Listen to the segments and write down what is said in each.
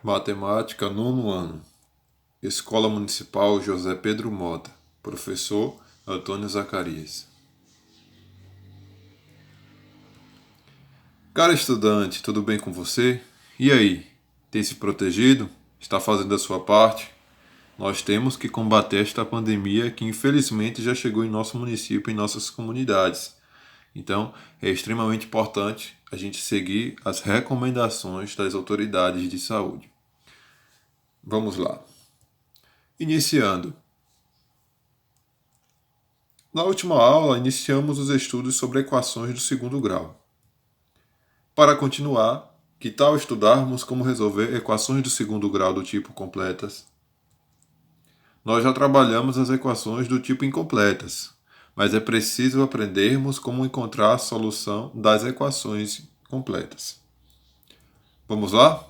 Matemática, nono ano. Escola Municipal José Pedro Mota. Professor Antônio Zacarias. Cara estudante, tudo bem com você? E aí? Tem se protegido? Está fazendo a sua parte? Nós temos que combater esta pandemia que infelizmente já chegou em nosso município e em nossas comunidades. Então, é extremamente importante a gente seguir as recomendações das autoridades de saúde. Vamos lá. Iniciando. Na última aula, iniciamos os estudos sobre equações do segundo grau. Para continuar, que tal estudarmos como resolver equações do segundo grau do tipo completas? Nós já trabalhamos as equações do tipo incompletas, mas é preciso aprendermos como encontrar a solução das equações completas. Vamos lá?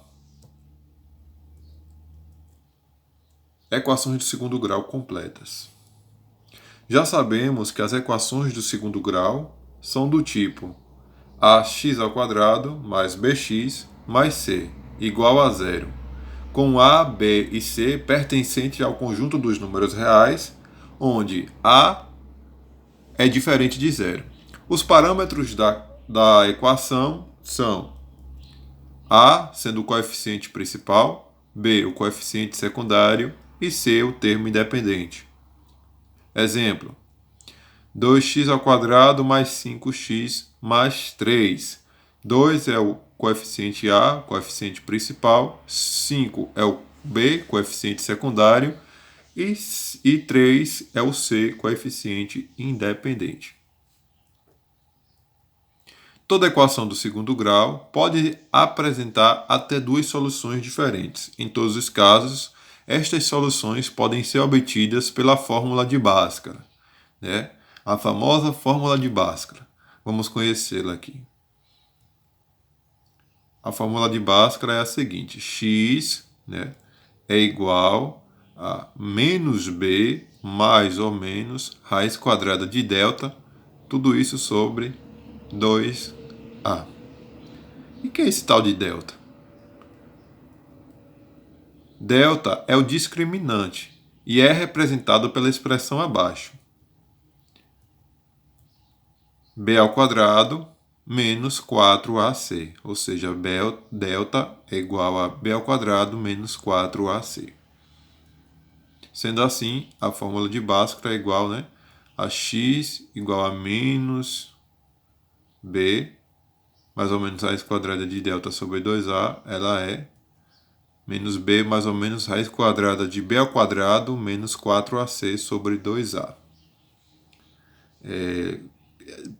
Equações do segundo grau completas. Já sabemos que as equações do segundo grau são do tipo ax² mais bx mais c igual a zero, com a, b e c pertencentes ao conjunto dos números reais, onde a é diferente de zero. Os parâmetros da equação são a sendo o coeficiente principal, b o coeficiente secundário e c o termo independente. Exemplo: 2x² mais 5x mais 3. 2 é o coeficiente A, coeficiente principal. 5 é o B, coeficiente secundário. E 3 é o C, coeficiente independente. Toda equação do segundo grau pode apresentar até duas soluções diferentes. Em todos os casos, estas soluções podem ser obtidas pela fórmula de Bhaskara, né? A famosa fórmula de Bhaskara. Vamos conhecê-la aqui. A fórmula de Bhaskara é a seguinte: x, né, é igual a menos b mais ou menos raiz quadrada de delta, tudo isso sobre 2a. E o que é esse tal de delta? Delta é o discriminante e é representado pela expressão abaixo. b² menos 4ac, ou seja, delta é igual a b² menos 4ac. Sendo assim, a fórmula de Bhaskara é igual, né, a x igual a menos b, mais ou menos raiz quadrada de delta sobre 2a, ela é menos b mais ou menos raiz quadrada de b² menos 4ac sobre 2a.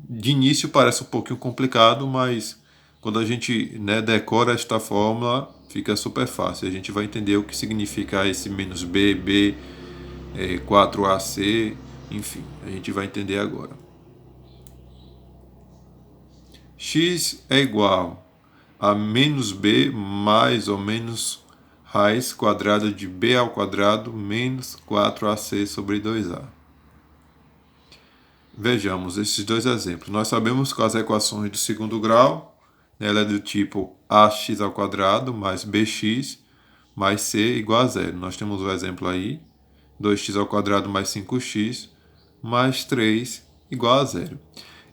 De início parece um pouquinho complicado, mas quando a gente, né, decora esta fórmula, fica super fácil. A gente vai entender o que significa esse menos b, 4ac, enfim, a gente vai entender agora. X é igual a menos b mais ou menos raiz quadrada de b² menos 4ac sobre 2a. Vejamos esses dois exemplos. Nós sabemos que as equações do segundo grau, ela é do tipo ax² mais bx mais c igual a zero. Nós temos o exemplo aí, 2x² mais 5x mais 3 igual a zero.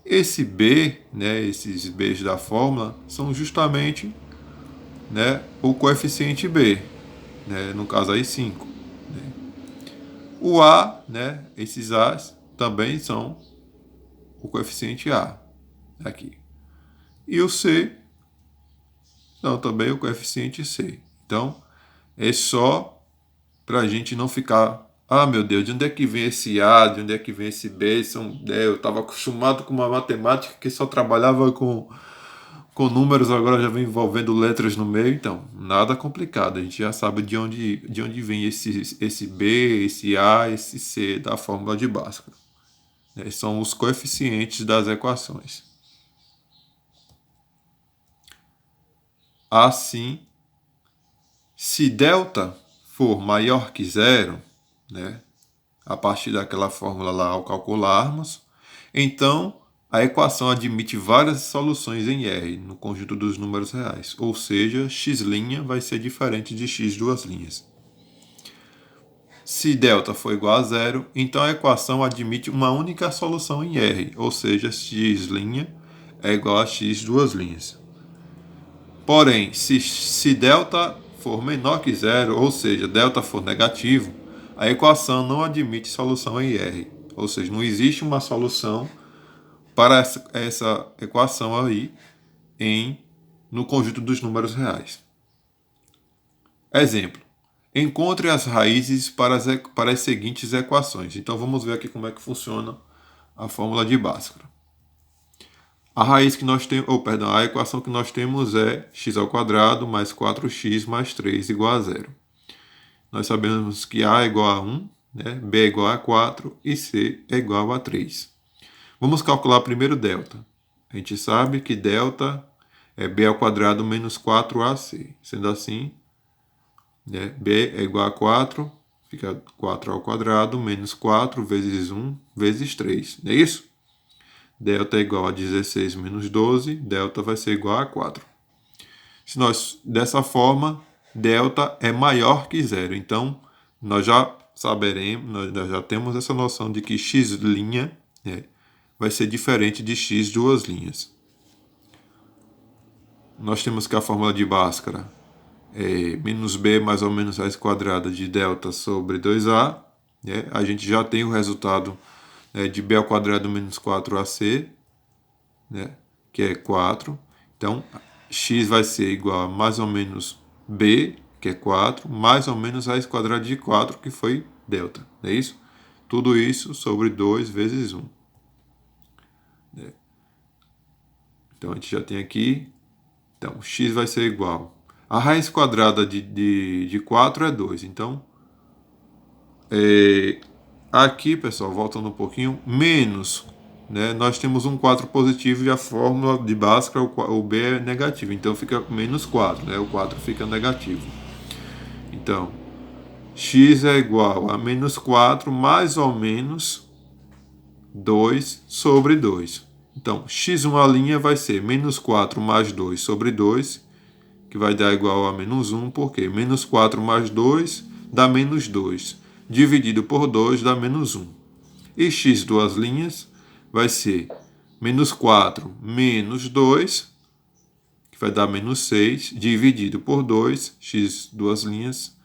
Esse b, né, esses b's da fórmula, são justamente, né, o coeficiente b, né, no caso aí 5. Né. O a, né, esses a's também são o coeficiente a, aqui. E o c, são também o coeficiente c. Então, é só para a gente não ficar, ah, meu Deus, de onde é que vem esse A, de onde é que vem esse B? Eu estava acostumado com uma matemática que só trabalhava com números, agora já vem envolvendo letras no meio, então, nada complicado, a gente já sabe de onde vem esse B, esse A, esse C da fórmula de Bhaskara. São os coeficientes das equações. Assim, se delta for maior que zero, né, a partir daquela fórmula lá ao calcularmos, então A equação admite várias soluções em R no conjunto dos números reais, ou seja, x' vai ser diferente de x duas linhas. Se delta for igual a zero, então a equação admite uma única solução em R, ou seja, x' é igual a x duas linhas. Porém, se delta for menor que zero, ou seja, delta for negativo, a equação não admite solução em R, ou seja, não existe uma solução para essa equação aí no conjunto dos números reais. Exemplo. Encontre as raízes para as seguintes equações. Então vamos ver aqui como é que funciona a fórmula de Bhaskara. A raiz que nós temos, a equação que nós temos é x² mais 4x mais 3 igual a zero. Nós sabemos que A é igual a 1, né? B é igual a 4 e C é igual a 3. Vamos calcular primeiro delta. A gente sabe que delta é B² menos 4AC. Sendo assim, né, B é igual a 4, fica 4² menos 4 vezes 1 vezes 3. Não é isso? Delta é igual a 16 menos 12, delta vai ser igual a 4. Dessa forma, delta é maior que zero. Então, nós já saberemos, nós já temos essa noção de que x' vai ser diferente de x duas linhas. Nós temos que a fórmula de Bhaskara é menos b mais ou menos raiz quadrada de delta sobre 2a. Né? A gente já tem o resultado de b² menos 4ac, né? Que é 4. Então, x vai ser igual a mais ou menos b, que é 4, mais ou menos raiz quadrada de 4, que foi delta. Não é isso? Tudo isso sobre 2 vezes 1. Então, a gente já tem aqui. Então, x vai ser igual. A raiz quadrada de 4 é 2. Então, aqui, pessoal, voltando um pouquinho, menos, né? Nós temos um 4 positivo e a fórmula de Bhaskara, o b é negativo. Então, fica menos 4, né? O 4 fica negativo. Então, x é igual a menos 4 mais ou menos 2 sobre 2. Então, x1' vai ser menos 4 mais 2 sobre 2, que vai dar igual a menos 1, porque menos 4 mais 2 dá menos 2, dividido por 2 dá menos 1. E x duas linhas vai ser menos 4 menos 2, que vai dar menos 6, dividido por 2, x duas linhas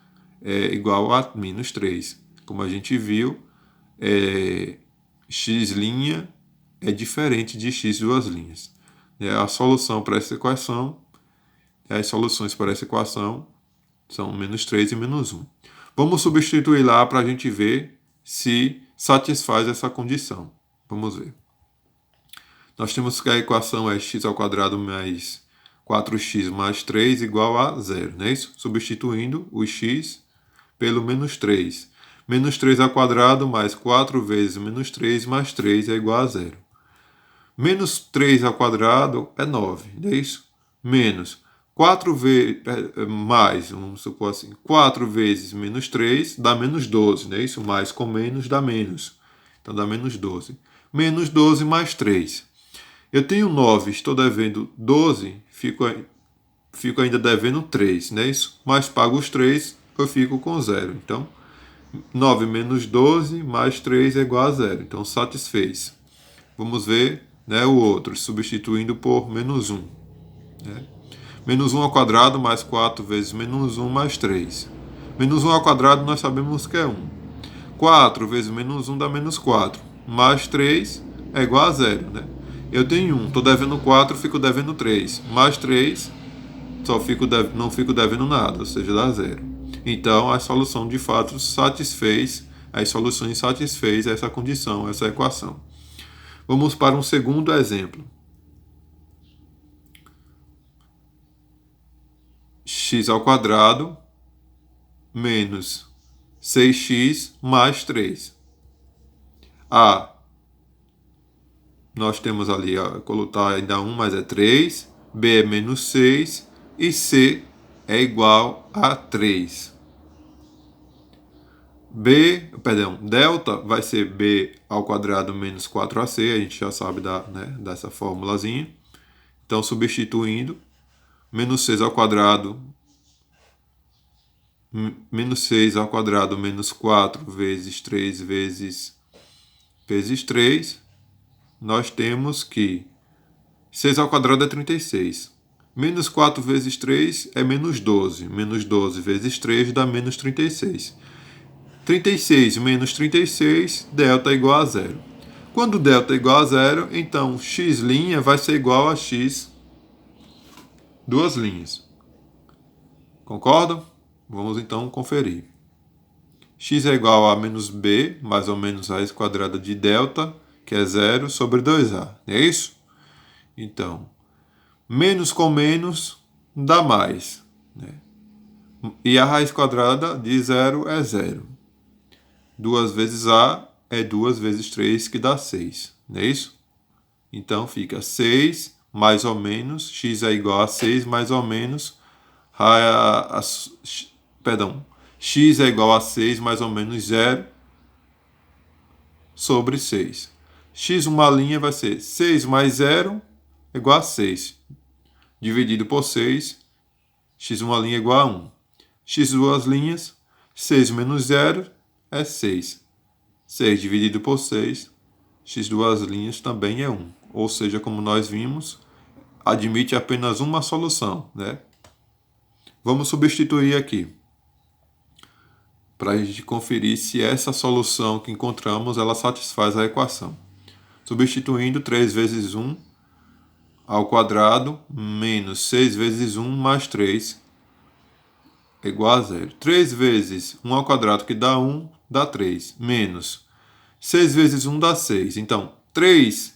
é igual a menos 3. Como a gente viu, x' é diferente de x duas linhas. A solução para essa equação, as soluções para essa equação são menos 3 e menos 1. Vamos substituir lá para a gente ver se satisfaz essa condição. Vamos ver. Nós temos que a equação é x² mais 4x mais 3 igual a 0, não é isso? Substituindo o x pelo menos 3. Menos 3² mais 4 vezes menos 3 mais 3 é igual a 0. Menos 3² é 9, não é isso? Menos 4 vezes, mais, vamos supor assim, 4 vezes menos 3 dá menos 12, não é isso? Mais com menos dá menos. Então dá menos 12. Menos 12 mais 3. Eu tenho 9, estou devendo 12, fico ainda devendo 3, não é isso? Mas pago os 3, eu fico com 0. Então, 9 menos 12 mais 3 é igual a 0. Então, satisfez. Vamos ver, né, o outro, substituindo por menos 1. Né? Menos 1² mais 4 vezes menos 1 mais 3. Menos 1² nós sabemos que é 1. 4 vezes menos 1 dá menos 4. Mais 3 é igual a 0. Né? Eu tenho 1, estou devendo 4, fico devendo 3. Mais 3, não fico devendo nada, ou seja, dá 0. Então, a solução de fato satisfez, as soluções satisfez essa condição, essa equação. Vamos para um segundo exemplo. x² menos 6x mais 3. Nós temos ali, colocar ainda 1 mais é 3, B é menos 6 e C é igual a 3. delta vai ser b ao quadrado menos 4ac, a gente já sabe dessa formulazinha. Então, substituindo, menos 6 ao quadrado, menos 4 vezes 3 vezes 3, nós temos que 6 ao quadrado é 36. Menos 4 vezes 3 é menos 12. Menos 12 vezes 3 dá menos 36. 36 menos 36, delta é igual a zero. Quando delta é igual a zero, então x' vai ser igual a x duas linhas. Concordam? Vamos então conferir. X é igual a menos b, mais ou menos raiz quadrada de delta, que é zero, sobre 2a. É isso? Então, menos com menos dá mais, né? E a raiz quadrada de zero é zero. 2 vezes a é 2 vezes 3, que dá 6. Não é isso? Então, fica 6 mais ou menos, x é igual a 6 mais ou menos, x é igual a 6 mais ou menos 0 sobre 6. X uma linha vai ser 6 mais 0 é igual a 6. Dividido por 6, x uma linha é igual a 1. X duas linhas, 6 menos 0 é 6. 6 dividido por 6, x duas linhas também é 1. Ou seja, como nós vimos, admite apenas uma solução, né? Vamos substituir aqui, para a gente conferir se essa solução que encontramos, ela satisfaz a equação. Substituindo 3 vezes 1 ao quadrado menos 6 vezes 1 mais 3 é igual a zero. 3 vezes 1 ao quadrado, que dá 1, dá 3. Menos 6 vezes 1 dá 6. Então, 3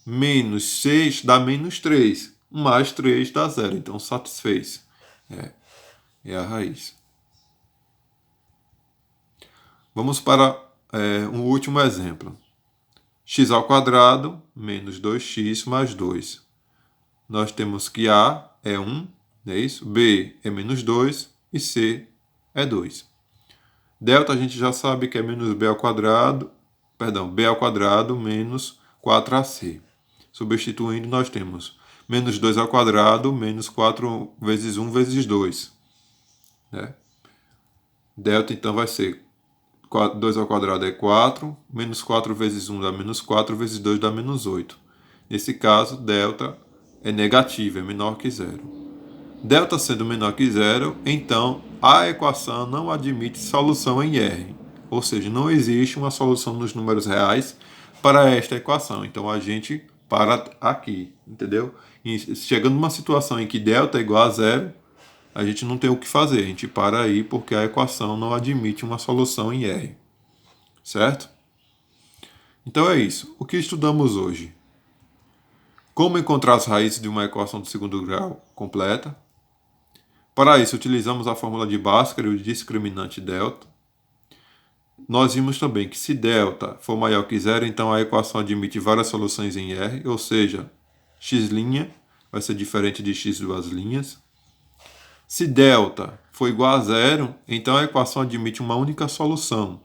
menos 6 dá menos 3. Mais 3 dá 0. Então, satisfez. É a raiz. Vamos para um último exemplo. X ao quadrado menos 2x mais 2. Nós temos que A é 1, não é isso? B é menos 2 e C é 2. Delta a gente já sabe que é menos b ao quadrado, b ao quadrado menos 4ac. Substituindo, nós temos menos 2 ao quadrado menos 4 vezes 1 vezes 2. Né? Delta, então, vai ser 2 ao quadrado é 4, menos 4 vezes 1 dá menos 4, vezes 2 dá menos 8. Nesse caso, delta é negativo, é menor que zero. Delta sendo menor que zero, então a equação não admite solução em R. Ou seja, não existe uma solução nos números reais para esta equação. Então a gente para aqui, entendeu? E chegando numa situação em que delta é igual a zero, a gente não tem o que fazer. A gente para aí porque a equação não admite uma solução em R. Certo? Então é isso. O que estudamos hoje? Como encontrar as raízes de uma equação do segundo grau completa. Para isso, utilizamos a fórmula de Bhaskara e o discriminante delta. Nós vimos também que se delta for maior que zero, então a equação admite várias soluções em R, ou seja, x' vai ser diferente de x duas linhas. Se delta for igual a zero, então a equação admite uma única solução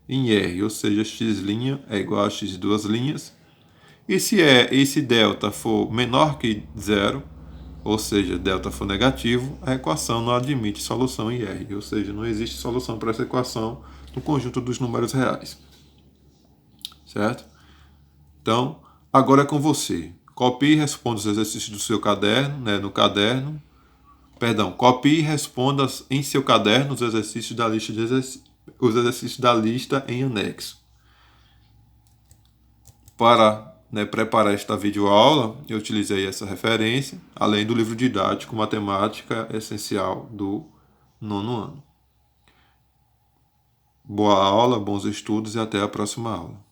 em R, ou seja, x' é igual a x duas linhas. E se delta for menor que zero, ou seja, delta for negativo, a equação não admite solução em R, ou seja, não existe solução para essa equação no conjunto dos números reais. Certo? Então, agora é com você. Copie e responda os exercícios do seu caderno, copie e responda em seu caderno os exercícios da lista em anexo. Para preparar esta videoaula, eu utilizei essa referência, além do livro didático Matemática Essencial do 9º ano. Boa aula, bons estudos e até a próxima aula.